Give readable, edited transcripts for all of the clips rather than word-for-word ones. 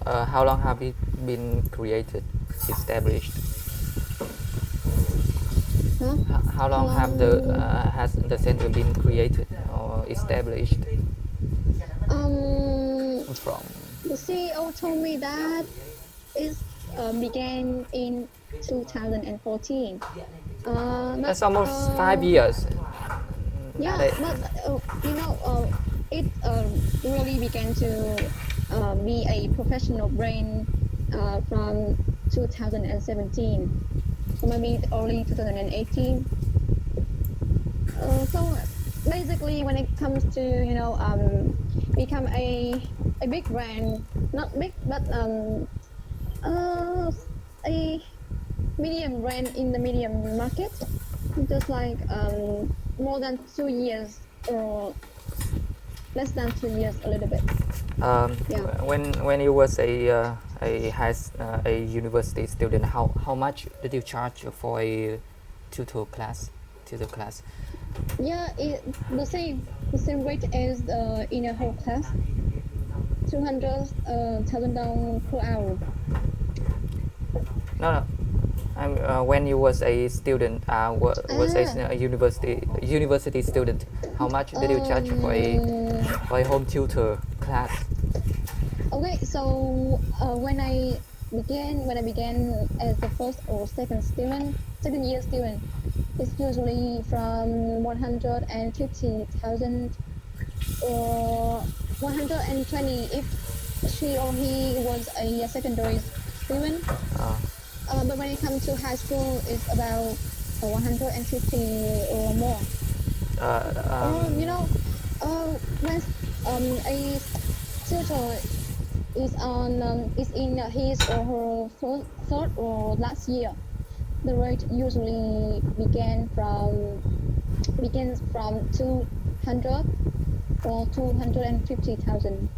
How long have it been created, established? Huh? How How long have long? has the center been created or established from? The CEO told me that it began in 2014. But That's almost 5 years. yeah, but it really began to be a professional brand from 2017, or maybe early 2018. So basically, when it comes to become a big brand, not big, but a medium brand in the medium market, just like more than 2 years or less than 2 years, a little bit. Yeah. When you was a university student, how much did you charge for a tutor class? Tutor class. Yeah, the same rate as in a whole class, 200,000 down per hour. No, no. When you was a student, was a university student, how much did you charge for a home tutor class? Okay, so when I began as the first or second year student, it's usually from 150,000 or 120 if she or he was a secondary student. But when it comes to high school, it's about 150 or more. When a tutor is in his or her third or last year, the rate usually begins from 200 or 250,000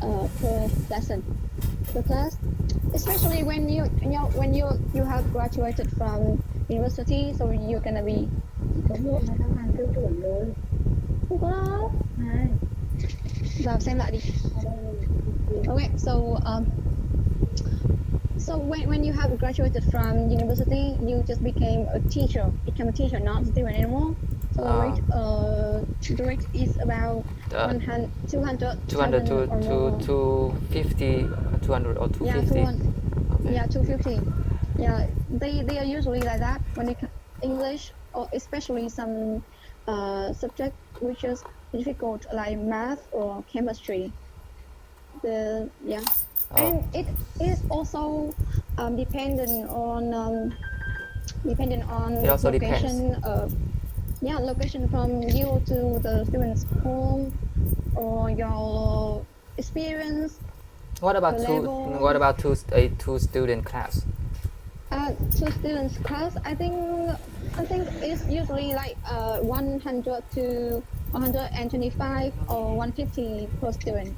per lesson per class. Especially when you have graduated from university, so you're gonna be. Không có đâu. Vào xem lại đi. Okay, so when you have graduated from university, you just became a teacher, not a student anymore. So the rate is about 200, 200 to or more. 250, 200 or 250. Yeah, 200. Okay. Yeah, 250. Yeah, they are usually like that when it English, or especially some subject which is difficult like math or chemistry. And it is also dependent on It also depends. location. Location from you to the student's home or your experience. What about two student class? Two students class, I think it's usually like 100 to 125 or 150 per student.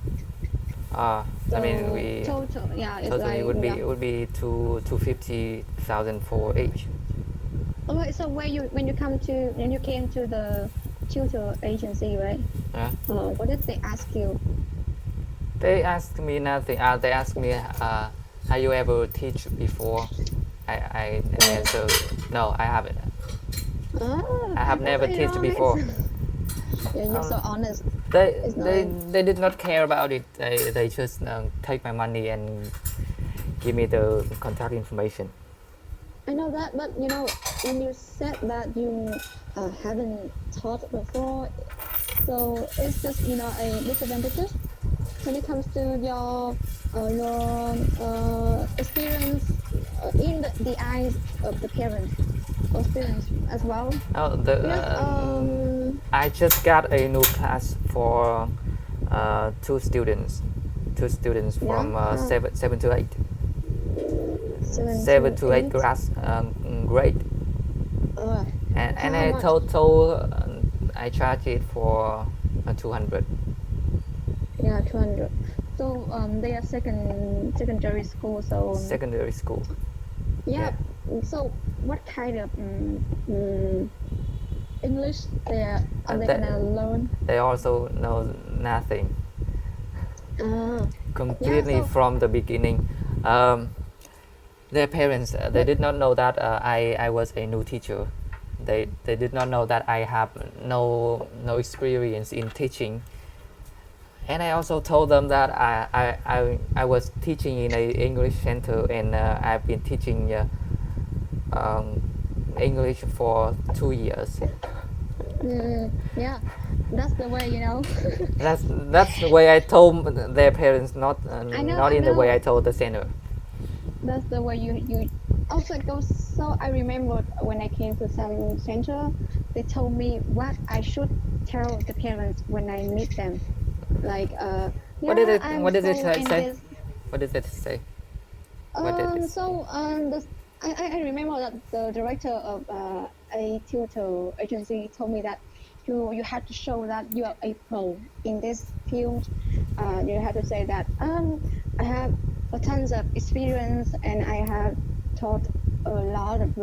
I mean, total, it's totally like, it would be 250,000 for each. Okay, so when you came to the tutor agency, right? Yeah. What did they ask you? They asked me nothing. They asked me, have you ever teach before? I answered, no, I haven't. I have never taught before. Yeah, you're so honest. They did not care about it. They just take my money and give me the contact information. I know that, but when you said that you haven't taught before, so it's just a disadvantage when it comes to your experience in the eyes of the parents or students as well. I just got a new class for two students from 7 to 8. 7 to 8 class grade. And I told I charge it for 200. Yeah, 200. So they are secondary school. So secondary school. Yeah. So what kind of English they gonna learn? They also know nothing. Ah, completely so from the beginning. Um, their parents they but did not know that I was a new teacher. They did not know that I have no experience in teaching. And I also told them that I was teaching in a English center, and I've been teaching um, English for 2 years. yeah, that's the way, you know. That's the way I told their parents, not I in the way I know. told the center. That's the way you also it goes. So I remember when I came to some center, they told me what I should tell the parents when I meet them. Like, yeah, I'm What did it school in say? this. What did it say? What did it say? I remember that the director of a tutor agency told me that you have to show that you are a pro in this field. You have to say that I have a tons of experience and I have taught a lot of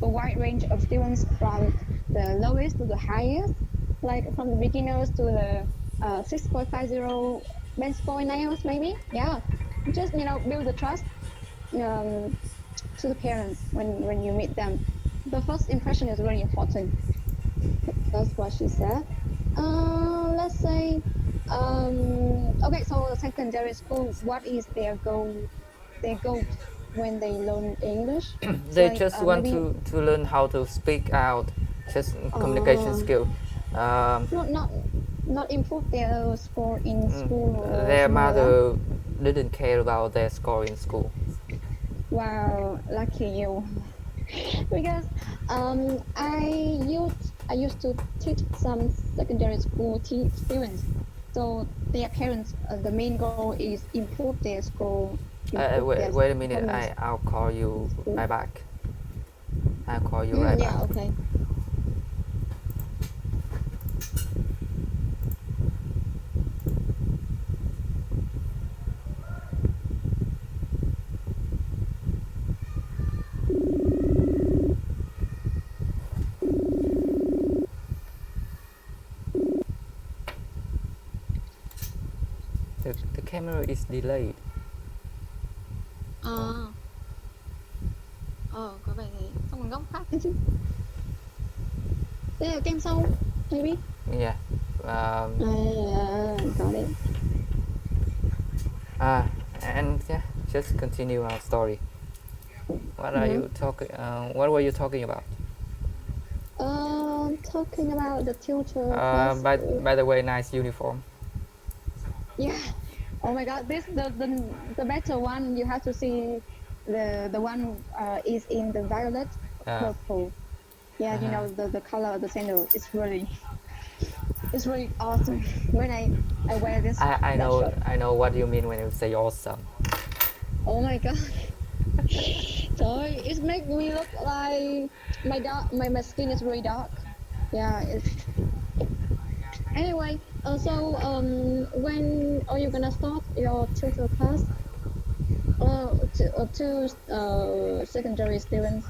a wide range of students from the lowest to the highest, like from the beginners to the 6.50 best point IELTS maybe. Yeah, just build the trust um, to the parents when you meet them. The first impression is really important. That's what she said. Let's say, okay, so the secondary school, what is their goal? Their goals when they learn English? It's They like just want maybe to learn how to speak out, just communication uh, skill. Um, not improve their score in school or their something like that. mother didn't care about their score in school. Wow, lucky you. Because I used to teach some secondary school students. So their parents, the main goal is improve their score, improve their Wait a minute. performance I'll call in you school. right back. I'll call you right back. Yeah, okay. The camera is delayed. Oh. Có vẻ thế. Xong một góc khác nữa chứ. Đây là kem sau, maybe. Yeah. Got it. And yeah, just continue our story. What are you talking? What were you talking about? Talking about the tutor class. By the way, nice uniform. Yeah. Oh my God, this the better one. You have to see the one is in the violet purple. Yeah, you know the color of the sandal. It's really awesome. When I wear this. I know what you mean when you say awesome. Oh my God. Sorry, it makes me look like my skin is really dark. Yeah, it's anyway. When are you gonna start your tutor class? To secondary students.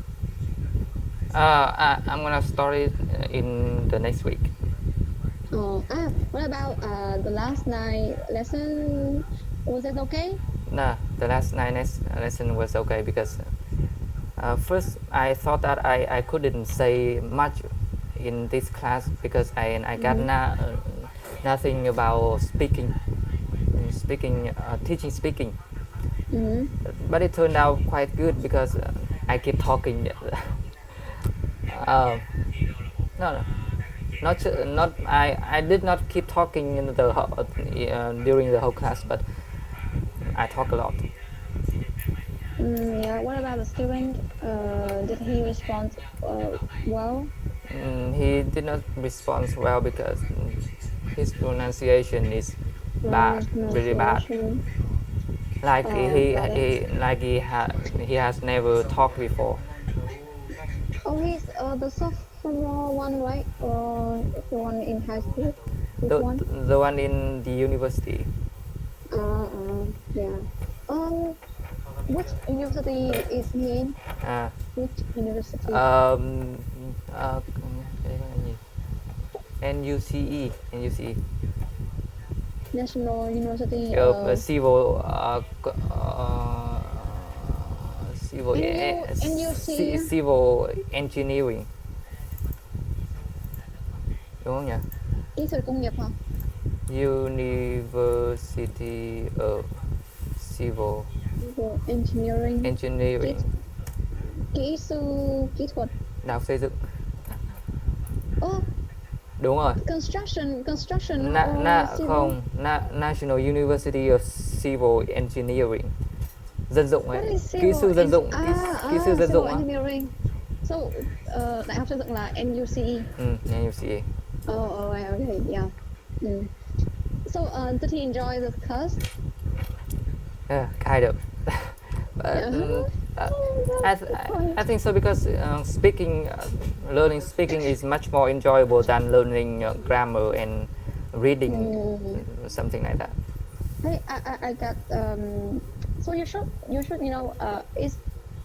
I'm gonna start it in the next week. What about the last night lesson? Was it okay? No, the last night lesson was okay because first I thought that I couldn't say much in this class because I got nothing about teaching speaking. But it turned out quite good because I keep talking. No, not I did not keep talking in during the whole class, but I talk a lot. Yeah. What about the student? Did he respond well? He did not respond well because his pronunciation is bad, really bad. Like he has never talked before. Oh, he's the sophomore one, right? Or the one in high school? The one in the university. Yeah. Which university is he in? Which university? NUCE. National University civil civil NUC civil engineering, đúng không nhỉ? kỹ thuật công nghiệp hả? University of Civil Engineering kỹ sư kỹ thuật. Đại học xây dựng. Oh, Đúng rồi. construction Không, National University of Civil Engineering. Dân dụng ấy. Kỹ sư dân dụng. Kỹ sư dân dụng á. So, đại học xây dựng là NUCE. NUCE. Okay, yeah. So, did he enjoy the class? Yeah, kind of. But I think so because learning speaking is much more enjoyable than learning grammar and reading, something like that. Hey, I got so you should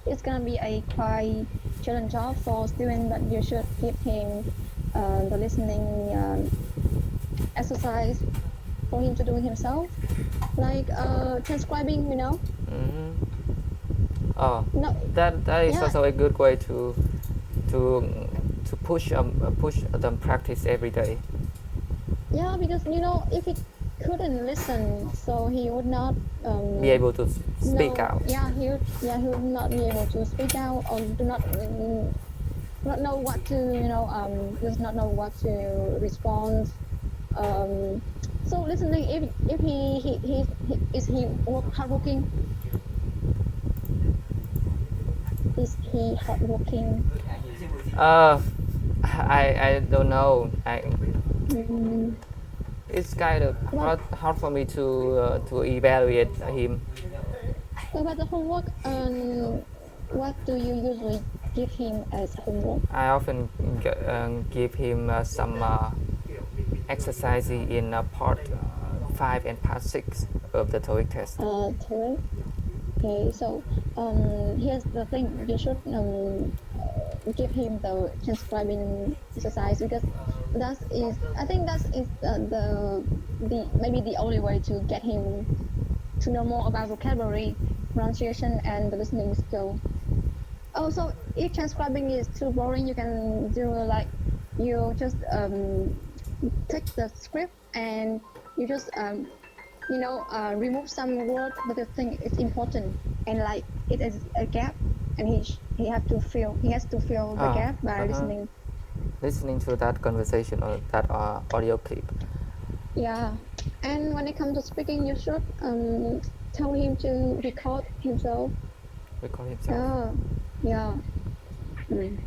it's gonna be a quite challenging job for student, but you should give him the listening exercise for him to do himself, like transcribing, Oh, No, that is yeah. also a good way to push them practice every day. Yeah, because if he couldn't listen, so he would not Be able to speak out. Yeah, he would not be able to speak out, or do not know what to does not know what to respond. So listening, if he is he hardworking? Is he hardworking? I don't know. Mm, It's kind of hard for me to evaluate him. What about the homework? What do you usually give him as homework? I often give him some exercise in part 5 and part 6 of the TOEIC test. TOEIC. Okay, so here's the thing: you should give him the transcribing exercise, because I think that is the maybe the only way to get him to know more about vocabulary, pronunciation, and the listening skill. Also, if transcribing is too boring, you can do like you just take the script and you just remove some word that you think is important, and like it is a gap, and he has to fill the gap by listening to that conversation or that audio clip. Yeah, and when it comes to speaking, you should tell him to record himself. Yeah.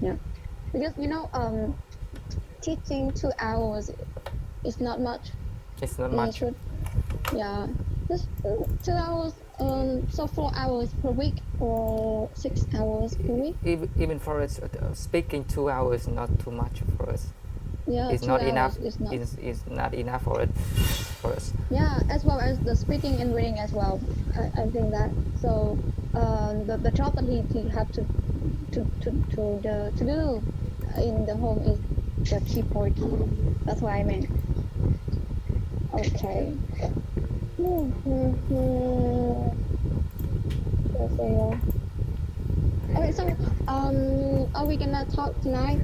Yeah, because teaching 2 hours is not much. It's not much. Yeah, just 2 hours. So 4 hours per week or 6 hours per week. Even for us, speaking 2 hours is not too much for us. Yeah, it's not enough. It's not enough for us. Yeah, as well as the speaking and reading as well. I think that. So the job that he have to do in the home is the key point. That's what I meant. Okay. Okay, so are we gonna talk tonight?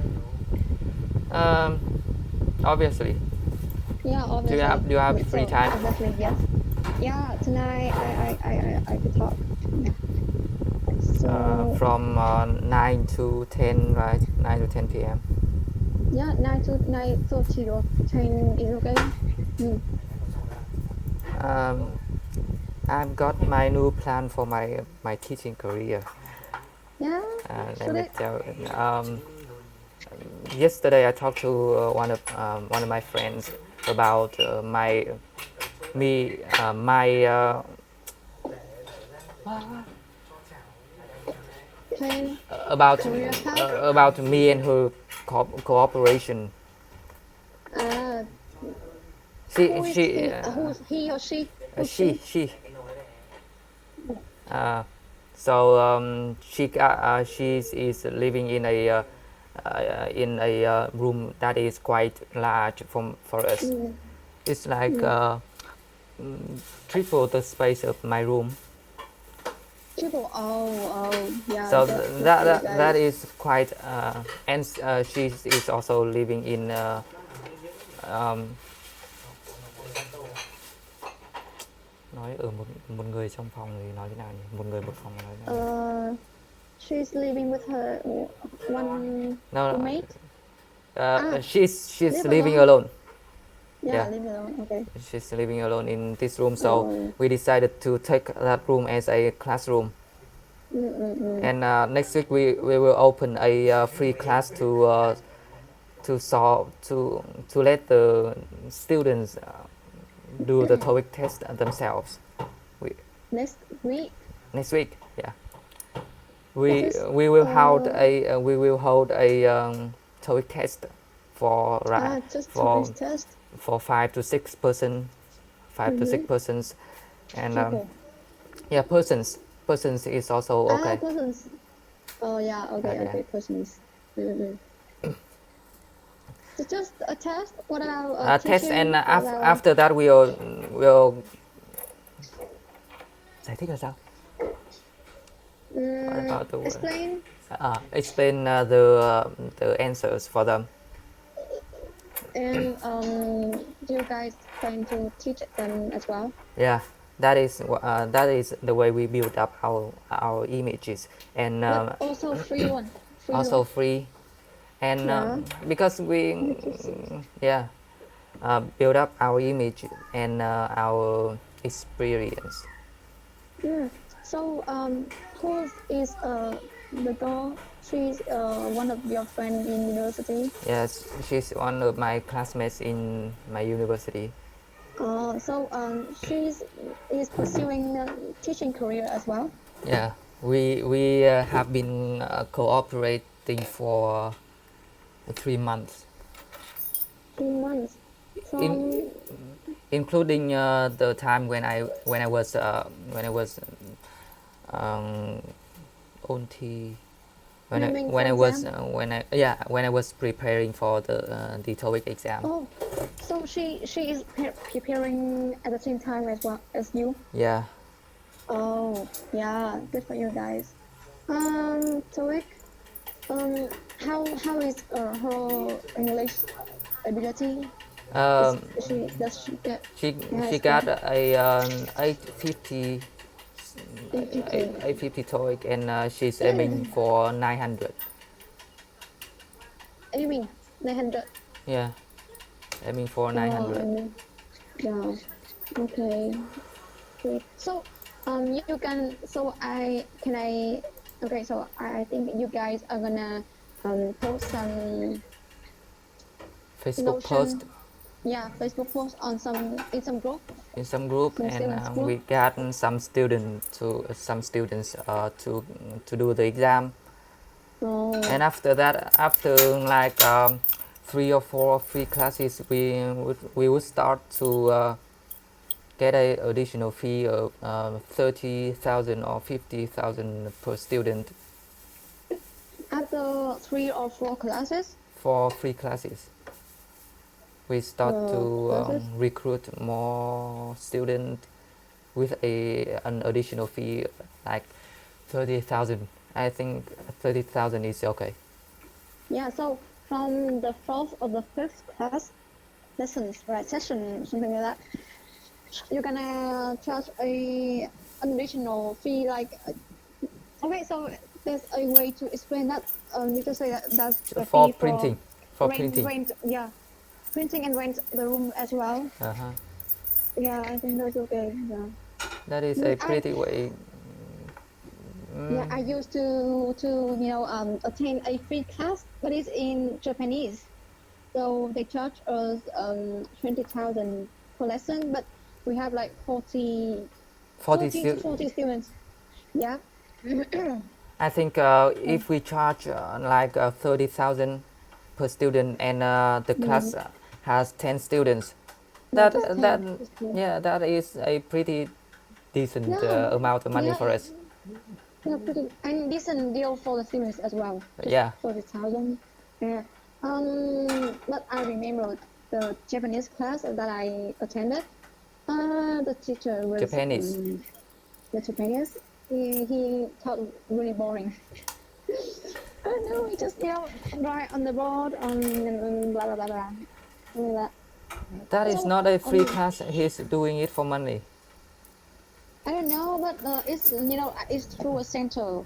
Obviously. Yeah, obviously. Do you have free time? Obviously, yes. Yeah, tonight I could talk. Yeah. So, from 9 to 10, right? 9 to 10 p.m. Yeah, 9 to 9:30 or 10 is okay. I've got my new plan for my teaching career. Yeah. Let me tell you. Yesterday I talked to one of my friends about about me and her cooperation. Who's he or she? She. So she is living in a room that is quite large for us. It's like triple the space of my room. Triple. Yeah. So that's that guys. is quite and she is also living in um, nói một một người trong phòng thì nói thế nào nhỉ? Một người một phòng nói thế nào nhỉ? She's living with her one No, roommate. she's Live living alone? alone. Yeah, living alone. Okay. She's living alone in this room, so Oh. we decided to take that room as a classroom. And next week we will open a free class to let the students do the TOEIC test themselves. Next week. Next week, yeah. This is, We will hold a TOEIC test for just for TOEIC test. for 5 to 6 person, 5 to 6 persons, and Okay. yeah, persons is also okay. Persons. Oh yeah. Okay. Yeah. Okay. Persons. So just a test. What about Test teaching? and What about- after that we'll giải thích là sao? What about the word? Explain. Explain the answers for them. And do you guys plan to teach them as well? Yeah, that is the way we build up our images, and But also free one. also one. free, and Yeah. because we build up our image and our experience. Yeah. So who is the girl? She's one of your friends in university. Yes, she's one of my classmates in my university. So she is pursuing a teaching career as well. Yeah, we have been cooperating for 3 months. 3 months. Including the time when I was OT, when I was preparing for the TOEIC exam. Oh, so she is preparing at the same time as well as you. Yeah. Oh, yeah, good for you guys. TOEIC. How is her English ability? She got a 850 TOEIC, and she's aiming for 900. Aiming 900. Yeah, aiming for 900. Yeah. Okay. Great. So you can. So I can I. Okay. So I think you guys are gonna post some Facebook post. Yeah, Facebook post on in some group. In some group, and we got some students to do the exam. Oh. And after that, after like 3 or 4 free classes, we would start to get a additional fee of 30,000 or 50,000 per student. After 3 or 4 classes. 4 free classes. We start to recruit more students with an additional fee like 30,000. I think 30,000 is okay. Yeah, so from the 4th or the 5th class lessons, right, session, something like that, you're gonna charge an additional fee like, okay, so there's a way to explain that. You just say that's the for fee printing. For printing. printing. Yeah. Printing and rent the room as well. Yeah, I think that's okay. Yeah. That is a pretty way. Yeah, I used to attend a free class, but it's in Japanese. So they charge us 20,000 per lesson, but we have like 40 to 40 students. Yeah. I think if we charge like 30,000 per student, and the class has 10 students, that is a pretty decent amount of money for us. Yeah, pretty and decent deal for the students as well. Yeah. 40,000. Yeah. But I remember the Japanese class that I attended. The teacher was Japanese. The Japanese. He taught really boring. No, he just write on the board on blah blah blah blah. Like that. That is So, not a free class. He's doing it for money. I don't know, but it's it's through a center,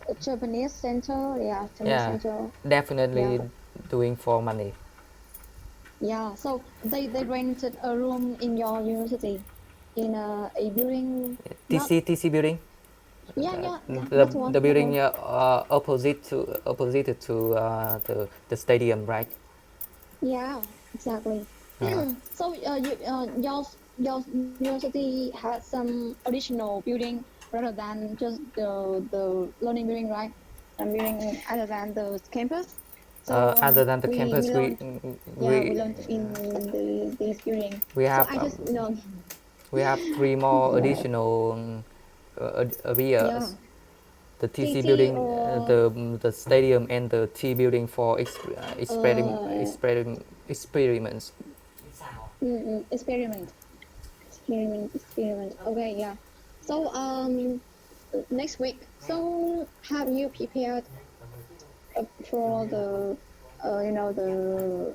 a Japanese center. Yeah, Japanese Yeah, center. definitely Yeah. doing for money. Yeah, so they rented a room in your university, in a building. Not TC building. yeah. The That's one. the That building one. opposite to the stadium, right? Yeah, exactly. So your university had some additional building rather than just the learning building, right? Some building other than the campus. So Other than the we campus, learned we we learned in this building. we So have I just we have 3 more yeah additional yeah areas. The TC TC building, or the stadium, and the T building for uh, experiments. experiment. Okay, yeah. So next week. So have you prepared for the the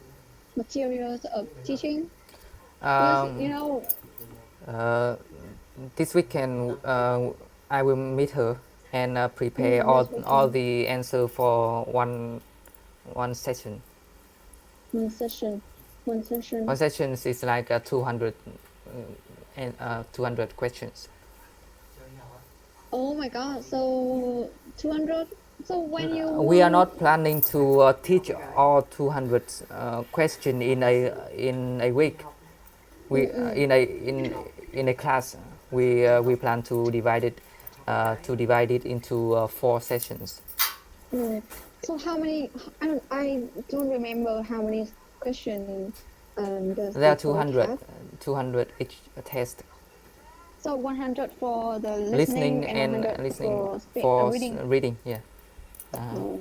materials of teaching? Because Um, this weekend, I will meet her and prepare this all weekend the answer for one session. one session, one session. One session is like 200 and 200 questions. Oh my God! So 200. So when you We are not planning to teach all 200 question in a week. We in a class. We plan to divide it into 4 sessions. So how many? I don't remember how many questions does There the are course 200, have. 200 each test. So 100 for the Listening listening and and 100 listening for for reading. reading. Yeah. Oh.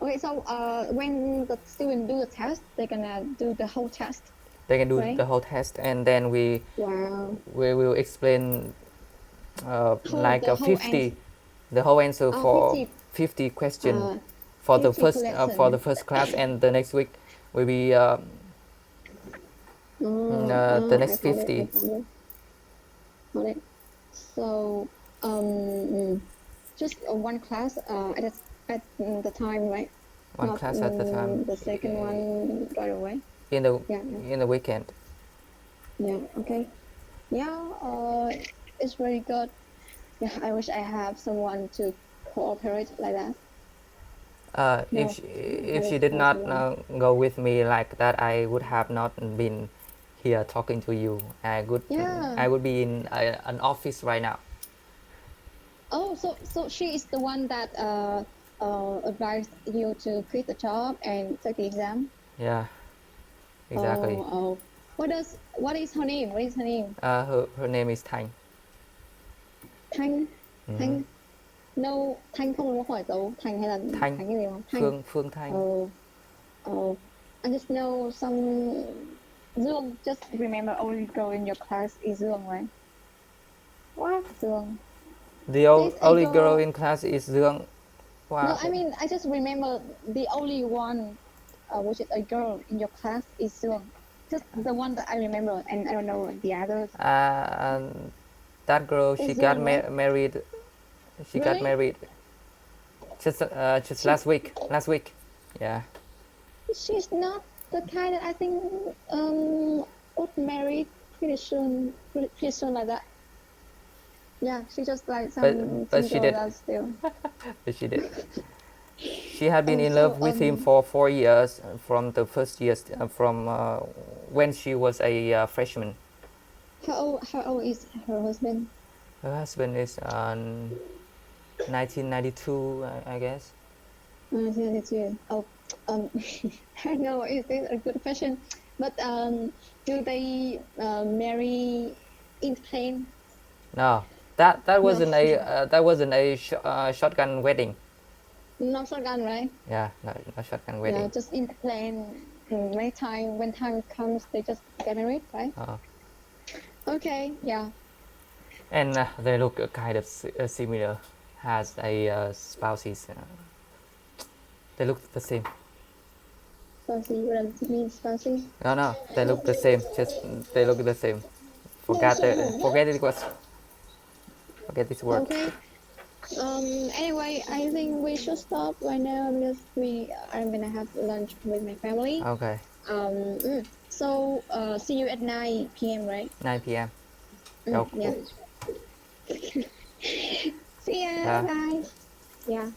Okay, so when the student do the test, they're gonna do the whole test, They can do right? the whole test, and then Wow. we will explain like The whole answer. the whole answer for 50, 50 question uh, for 50 per the lesson. first class, and the next week will be the I next found it. 50. Got it. So just one class at the time, right? One Not class at the time the second one right away. in the Yeah. in the weekend. Yeah. Okay. Yeah. It's very good. Yeah. I wish I have someone to cooperate like that. No, If have she it did for not someone. go with me like that, I would have not been here talking to you. Yeah. I would be in an office right now. Oh, so she is the one that advised you to quit the job and take the exam. Yeah, exactly. Oh. What is her name? What is her name? Her name is Thanh. Thanh. Thanh. No, Thanh không có hỏi dấu Thành hay là Thanh. Thành cái gì không? Thanh. Phương Thanh. Oh. I just know some Dương. Just remember only girl in your class is Dương, right? What? Dương. The only girl in class is Dương. Wow. No, I mean I just remember the only one, which is a girl in your class is Dương. Just the one that I remember, and I don't know the others. That girl, she got right? married. She Really? got married just last week. Yeah. She's not the kind that I think would marry pretty soon like that. Yeah, she just like some But she girl did. that's still. But she did. She had been in So, love with him for 4 years from the first years from when she was a freshman. How old is her husband? Her husband is 1992, I guess. 1992. Oh, I don't know. Is this a good question? But do they marry in plane? No, that wasn't a shotgun wedding. Not shotgun, right? Yeah, no shotgun wedding. Yeah, just in plane. When time comes, they just get married, right? Okay, yeah. And they look kind of similar. Has a spouses. They look the same. Spicy, what does it mean, spicy? No, they look the same. Just they look the same. Forget it was. Forget this word. Okay. Anyway, I think we should stop right now because I'm gonna have lunch with my family. Okay. So see you at 9 p.m. right? 9 p.m. Yeah. See ya. Yeah. Bye. Yeah.